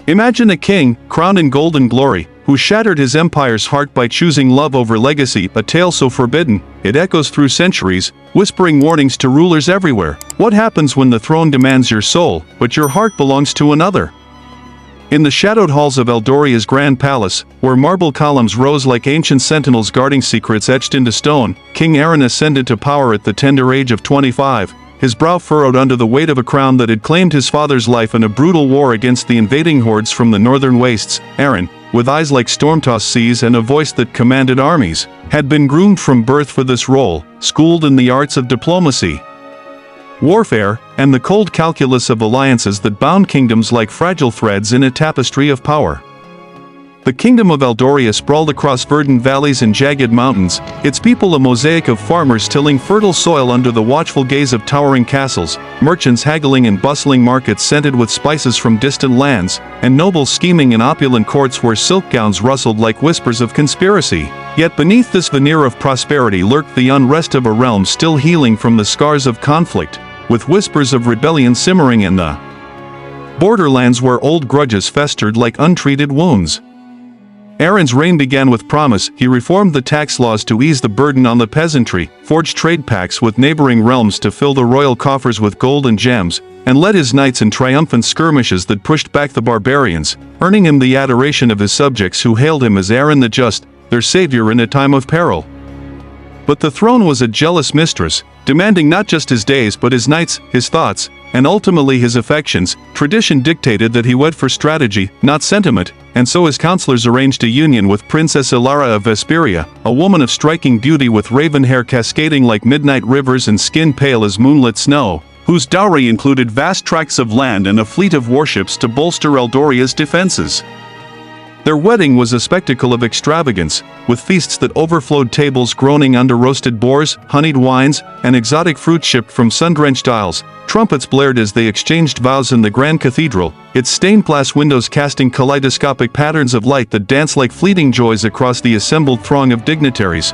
Imagine a king, crowned in golden glory, who shattered his empire's heart by choosing love over legacy, a tale so forbidden, it echoes through centuries, whispering warnings to rulers everywhere. What happens when the throne demands your soul, but your heart belongs to another? In the shadowed halls of Eldoria's grand palace, where marble columns rose like ancient sentinels guarding secrets etched into stone, King Aaron ascended to power at the tender age of 25. His brow furrowed under the weight of a crown that had claimed his father's life in a brutal war against the invading hordes from the northern wastes. Aaron, with eyes like storm-tossed seas and a voice that commanded armies, had been groomed from birth for this role, schooled in the arts of diplomacy, warfare, and the cold calculus of alliances that bound kingdoms like fragile threads in a tapestry of power. The kingdom of Eldoria sprawled across verdant valleys and jagged mountains, its people a mosaic of farmers tilling fertile soil under the watchful gaze of towering castles, merchants haggling in bustling markets scented with spices from distant lands, and nobles scheming in opulent courts where silk gowns rustled like whispers of conspiracy. Yet beneath this veneer of prosperity lurked the unrest of a realm still healing from the scars of conflict, with whispers of rebellion simmering in the borderlands where old grudges festered like untreated wounds. Aaron's reign began with promise. He reformed the tax laws to ease the burden on the peasantry, forged trade pacts with neighboring realms to fill the royal coffers with gold and gems, and led his knights in triumphant skirmishes that pushed back the barbarians, earning him the adoration of his subjects who hailed him as Aaron the Just, their savior in a time of peril. But the throne was a jealous mistress, demanding not just his days but his nights, his thoughts, and ultimately his affections. Tradition dictated that he wed for strategy, not sentiment, and so his counselors arranged a union with Princess Ilara of Vesperia, a woman of striking beauty with raven hair cascading like midnight rivers and skin pale as moonlit snow, whose dowry included vast tracts of land and a fleet of warships to bolster Eldoria's defenses. Their wedding was a spectacle of extravagance, with feasts that overflowed tables groaning under roasted boars, honeyed wines, and exotic fruit shipped from sun-drenched isles. Trumpets blared as they exchanged vows in the grand cathedral, its stained glass windows casting kaleidoscopic patterns of light that danced like fleeting joys across the assembled throng of dignitaries.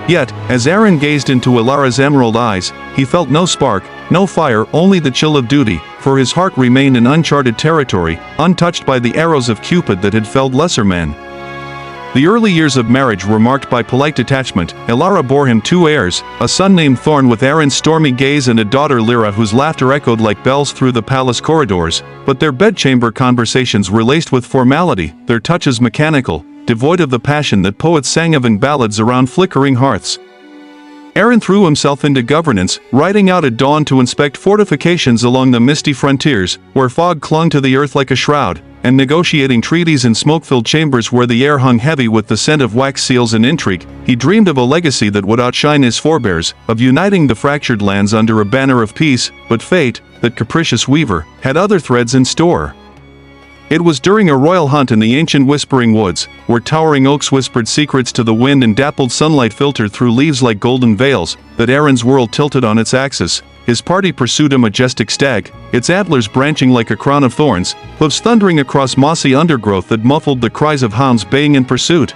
Yet, as Aaron gazed into Ilara's emerald eyes, he felt no spark, no fire, only the chill of duty, for his heart remained in uncharted territory, untouched by the arrows of Cupid that had felled lesser men. The early years of marriage were marked by polite detachment. Ilara bore him 2 heirs, a son named Thorn with Aaron's stormy gaze and a daughter Lyra whose laughter echoed like bells through the palace corridors, but their bedchamber conversations were laced with formality, their touches mechanical, devoid of the passion that poets sang of in ballads around flickering hearths. Aaron threw himself into governance, riding out at dawn to inspect fortifications along the misty frontiers, where fog clung to the earth like a shroud, and negotiating treaties in smoke-filled chambers where the air hung heavy with the scent of wax seals and intrigue. He dreamed of a legacy that would outshine his forebears, of uniting the fractured lands under a banner of peace, but fate, that capricious weaver, had other threads in store. It was during a royal hunt in the ancient whispering woods, where towering oaks whispered secrets to the wind and dappled sunlight filtered through leaves like golden veils, that Aaron's world tilted on its axis. His party pursued a majestic stag, its antlers branching like a crown of thorns, hooves thundering across mossy undergrowth that muffled the cries of hounds baying in pursuit.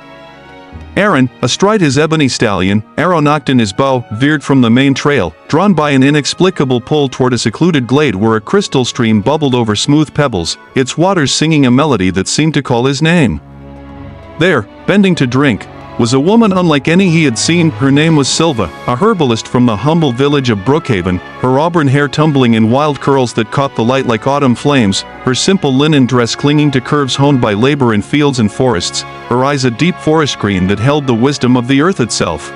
Aaron, astride his ebony stallion, arrow nocked in his bow, veered from the main trail, drawn by an inexplicable pull toward a secluded glade where a crystal stream bubbled over smooth pebbles, its waters singing a melody that seemed to call his name. There, bending to drink, was a woman unlike any he had seen. Her name was Silva, a herbalist from the humble village of Brookhaven, her auburn hair tumbling in wild curls that caught the light like autumn flames, her simple linen dress clinging to curves honed by labor in fields and forests, her eyes a deep forest green that held the wisdom of the earth itself.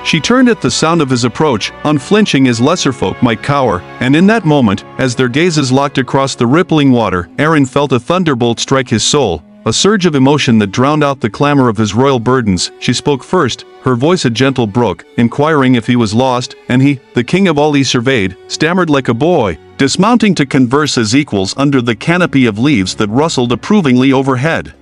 She turned at the sound of his approach, unflinching as lesser folk might cower, and in that moment, as their gazes locked across the rippling water, Aaron felt a thunderbolt strike his soul, a surge of emotion that drowned out the clamor of his royal burdens. She spoke first, her voice a gentle brook, inquiring if he was lost, and he, the king of all he surveyed, stammered like a boy, dismounting to converse as equals under the canopy of leaves that rustled approvingly overhead.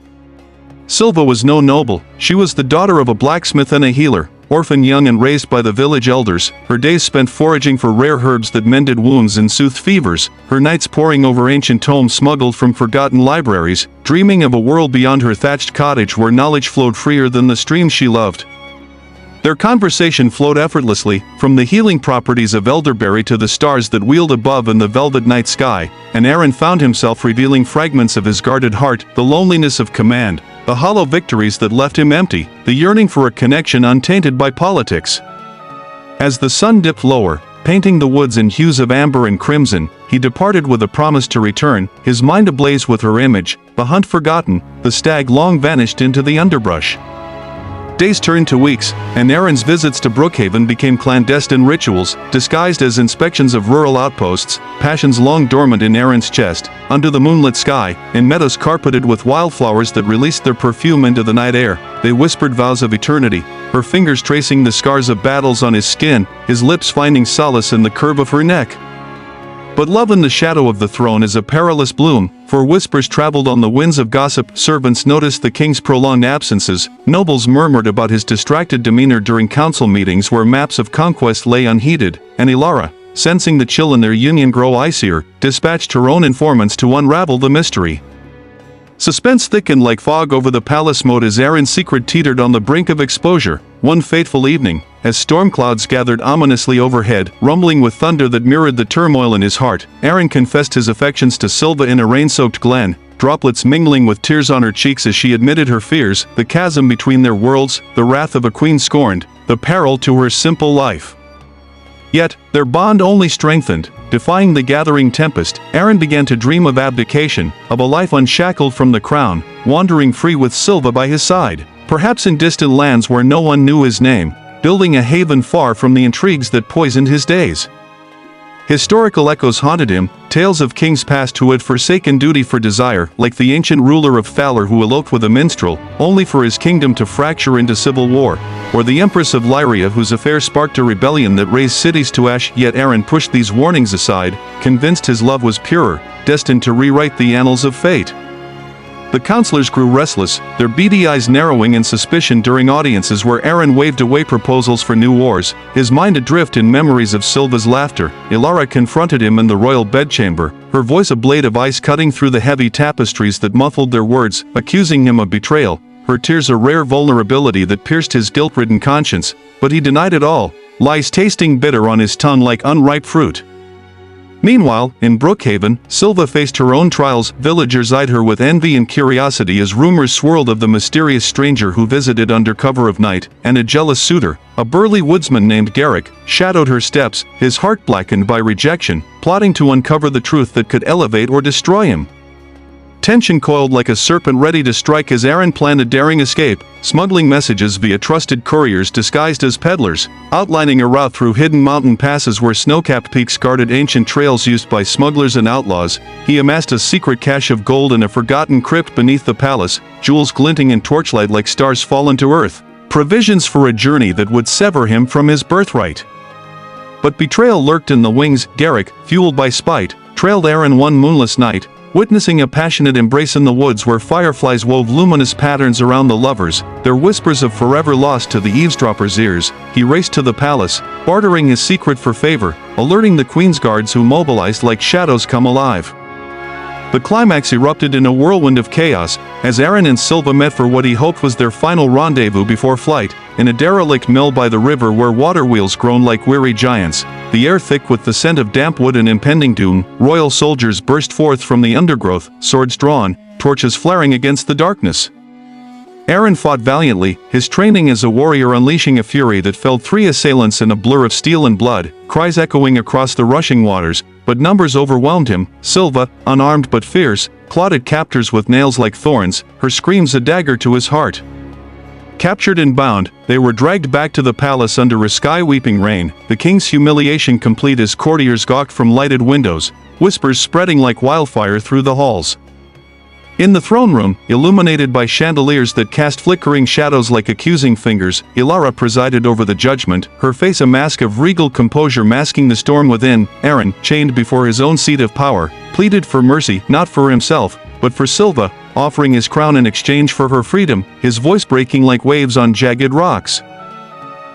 Silva was no noble, she was the daughter of a blacksmith and a healer, orphan young and raised by the village elders, her days spent foraging for rare herbs that mended wounds and soothed fevers, her nights poring over ancient tomes smuggled from forgotten libraries, dreaming of a world beyond her thatched cottage where knowledge flowed freer than the streams she loved. Their conversation flowed effortlessly, from the healing properties of elderberry to the stars that wheeled above in the velvet night sky, and Aaron found himself revealing fragments of his guarded heart, the loneliness of command, the hollow victories that left him empty, the yearning for a connection untainted by politics. As the sun dipped lower, painting the woods in hues of amber and crimson, he departed with a promise to return, his mind ablaze with her image, the hunt forgotten, the stag long vanished into the underbrush. Days turned to weeks, and Aaron's visits to Brookhaven became clandestine rituals, disguised as inspections of rural outposts, passions long dormant in Aaron's chest, under the moonlit sky, in meadows carpeted with wildflowers that released their perfume into the night air. They whispered vows of eternity, her fingers tracing the scars of battles on his skin, his lips finding solace in the curve of her neck. But love in the shadow of the throne is a perilous bloom, for whispers traveled on the winds of gossip, servants noticed the king's prolonged absences, nobles murmured about his distracted demeanor during council meetings where maps of conquest lay unheeded, and Ilara, sensing the chill in their union grow icier, dispatched her own informants to unravel the mystery. Suspense thickened like fog over the palace moat as Aaron's secret teetered on the brink of exposure. One fateful evening, as storm clouds gathered ominously overhead, rumbling with thunder that mirrored the turmoil in his heart, Aaron confessed his affections to Silva in a rain-soaked glen, droplets mingling with tears on her cheeks as she admitted her fears, the chasm between their worlds, the wrath of a queen scorned, the peril to her simple life. Yet, their bond only strengthened. Defying the gathering tempest, Aaron began to dream of abdication, of a life unshackled from the crown, wandering free with Silva by his side, perhaps in distant lands where no one knew his name, building a haven far from the intrigues that poisoned his days. Historical echoes haunted him, tales of kings past who had forsaken duty for desire, like the ancient ruler of Thaler who eloped with a minstrel, only for his kingdom to fracture into civil war, or the empress of Lyria whose affair sparked a rebellion that razed cities to ash. Yet Aaron pushed these warnings aside, convinced his love was purer, destined to rewrite the annals of fate. The counselors grew restless, their beady eyes narrowing in suspicion during audiences where Aaron waved away proposals for new wars, his mind adrift in memories of Silva's laughter. Ilara confronted him in the royal bedchamber, her voice a blade of ice cutting through the heavy tapestries that muffled their words, accusing him of betrayal, her tears a rare vulnerability that pierced his guilt-ridden conscience, but he denied it all, lies tasting bitter on his tongue like unripe fruit. Meanwhile, in Brookhaven, Silva faced her own trials. Villagers eyed her with envy and curiosity as rumors swirled of the mysterious stranger who visited under cover of night, and a jealous suitor, a burly woodsman named Garrick, shadowed her steps, his heart blackened by rejection, plotting to uncover the truth that could elevate or destroy him. Tension coiled like a serpent ready to strike as Aaron planned a daring escape, smuggling messages via trusted couriers disguised as peddlers, outlining a route through hidden mountain passes where snow-capped peaks guarded ancient trails used by smugglers and outlaws. He amassed a secret cache of gold in a forgotten crypt beneath the palace, jewels glinting in torchlight like stars fallen to earth, provisions for a journey that would sever him from his birthright. But betrayal lurked in the wings. Garrick, fueled by spite, trailed Aaron one moonless night, witnessing a passionate embrace in the woods where fireflies wove luminous patterns around the lovers, their whispers of forever lost to the eavesdropper's ears. He raced to the palace, bartering his secret for favor, alerting the queen's guards who mobilized like shadows come alive. The climax erupted in a whirlwind of chaos, as Aaron and Silva met for what he hoped was their final rendezvous before flight, in a derelict mill by the river where water wheels groaned like weary giants, the air thick with the scent of damp wood and impending doom. Royal soldiers burst forth from the undergrowth, swords drawn, torches flaring against the darkness. Aaron fought valiantly, his training as a warrior unleashing a fury that felled 3 assailants in a blur of steel and blood, cries echoing across the rushing waters, but numbers overwhelmed him. Silva, unarmed but fierce, clotted captors with nails like thorns, her screams a dagger to his heart. Captured and bound, they were dragged back to the palace under a sky-weeping rain, the king's humiliation complete as courtiers gawked from lighted windows, whispers spreading like wildfire through the halls. In the throne room, illuminated by chandeliers that cast flickering shadows like accusing fingers, Ilara presided over the judgment, her face a mask of regal composure masking the storm within. Aaron, chained before his own seat of power, pleaded for mercy, not for himself, but for Silva, offering his crown in exchange for her freedom, his voice breaking like waves on jagged rocks.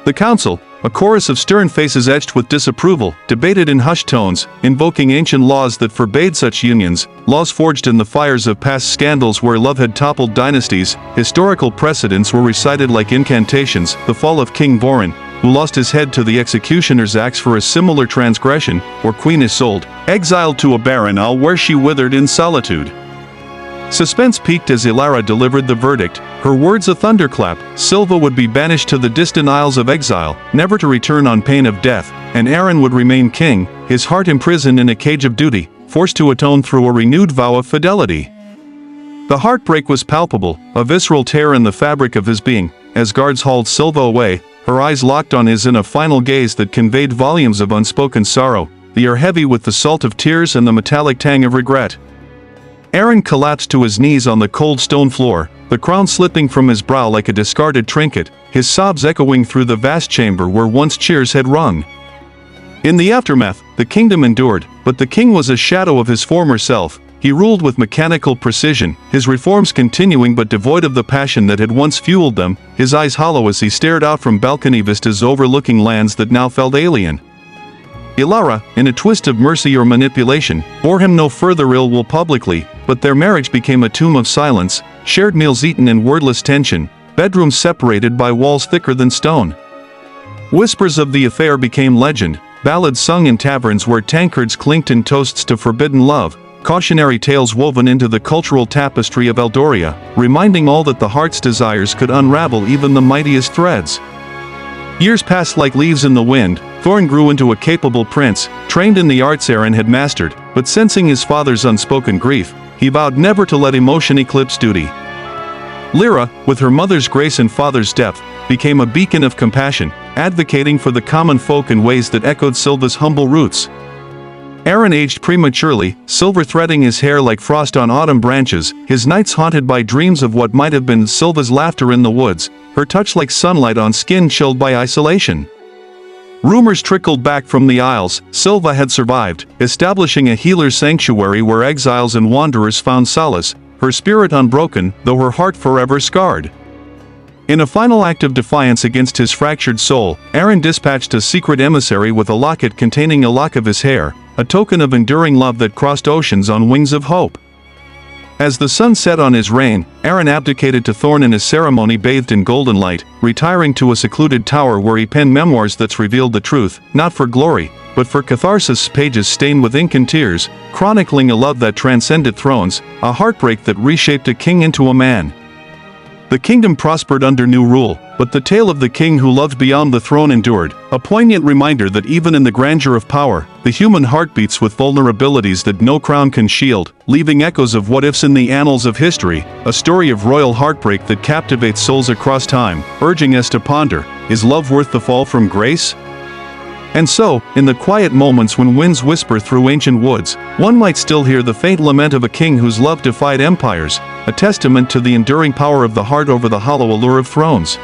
The council, A chorus of stern faces etched with disapproval, debated in hushed tones, invoking ancient laws that forbade such unions, laws forged in the fires of past scandals where love had toppled dynasties. Historical precedents were recited like incantations. The fall of King Vorin, who lost his head to the executioner's axe for a similar transgression, or Queen Isolde, exiled to a barren isle where she withered in solitude. Suspense peaked as Ilara delivered the verdict, her words a thunderclap. Silva would be banished to the distant isles of exile, never to return on pain of death, and Aaron would remain king, his heart imprisoned in a cage of duty, forced to atone through a renewed vow of fidelity. The heartbreak was palpable, a visceral tear in the fabric of his being, as guards hauled Silva away, her eyes locked on his in a final gaze that conveyed volumes of unspoken sorrow, the air heavy with the salt of tears and the metallic tang of regret. Aaron collapsed to his knees on the cold stone floor, the crown slipping from his brow like a discarded trinket, his sobs echoing through the vast chamber where once cheers had rung. In the aftermath, the kingdom endured, but the king was a shadow of his former self. He ruled with mechanical precision, his reforms continuing but devoid of the passion that had once fueled them, his eyes hollow as he stared out from balcony vistas overlooking lands that now felt alien. Ilara, in a twist of mercy or manipulation, bore him no further ill will publicly, but their marriage became a tomb of silence, shared meals eaten in wordless tension, bedrooms separated by walls thicker than stone. Whispers of the affair became legend, ballads sung in taverns where tankards clinked in toasts to forbidden love, cautionary tales woven into the cultural tapestry of Eldoria, reminding all that the heart's desires could unravel even the mightiest threads. Years passed like leaves in the wind. Thorn grew into a capable prince, trained in the arts Aaron had mastered, but sensing his father's unspoken grief, he vowed never to let emotion eclipse duty. Lyra, with her mother's grace and father's depth, became a beacon of compassion, advocating for the common folk in ways that echoed Silva's humble roots. Aaron aged prematurely, silver threading his hair like frost on autumn branches, his nights haunted by dreams of what might have been Silva's laughter in the woods, her touch like sunlight on skin chilled by isolation. Rumors trickled back from the isles. Silva had survived, establishing a healer's sanctuary where exiles and wanderers found solace, her spirit unbroken, though her heart forever scarred. In a final act of defiance against his fractured soul, Aaron dispatched a secret emissary with a locket containing a lock of his hair, a token of enduring love that crossed oceans on wings of hope. As the sun set on his reign, Aaron abdicated to Thorn in a ceremony bathed in golden light, retiring to a secluded tower where he penned memoirs that revealed the truth, not for glory, but for catharsis. Pages stained with ink and tears, chronicling a love that transcended thrones, a heartbreak that reshaped a king into a man. The kingdom prospered under new rule, but the tale of the king who loved beyond the throne endured, a poignant reminder that even in the grandeur of power, the human heart beats with vulnerabilities that no crown can shield, leaving echoes of what-ifs in the annals of history, a story of royal heartbreak that captivates souls across time, urging us to ponder, is love worth the fall from grace? And so, in the quiet moments when winds whisper through ancient woods, one might still hear the faint lament of a king whose love defied empires, a testament to the enduring power of the heart over the hollow allure of thrones.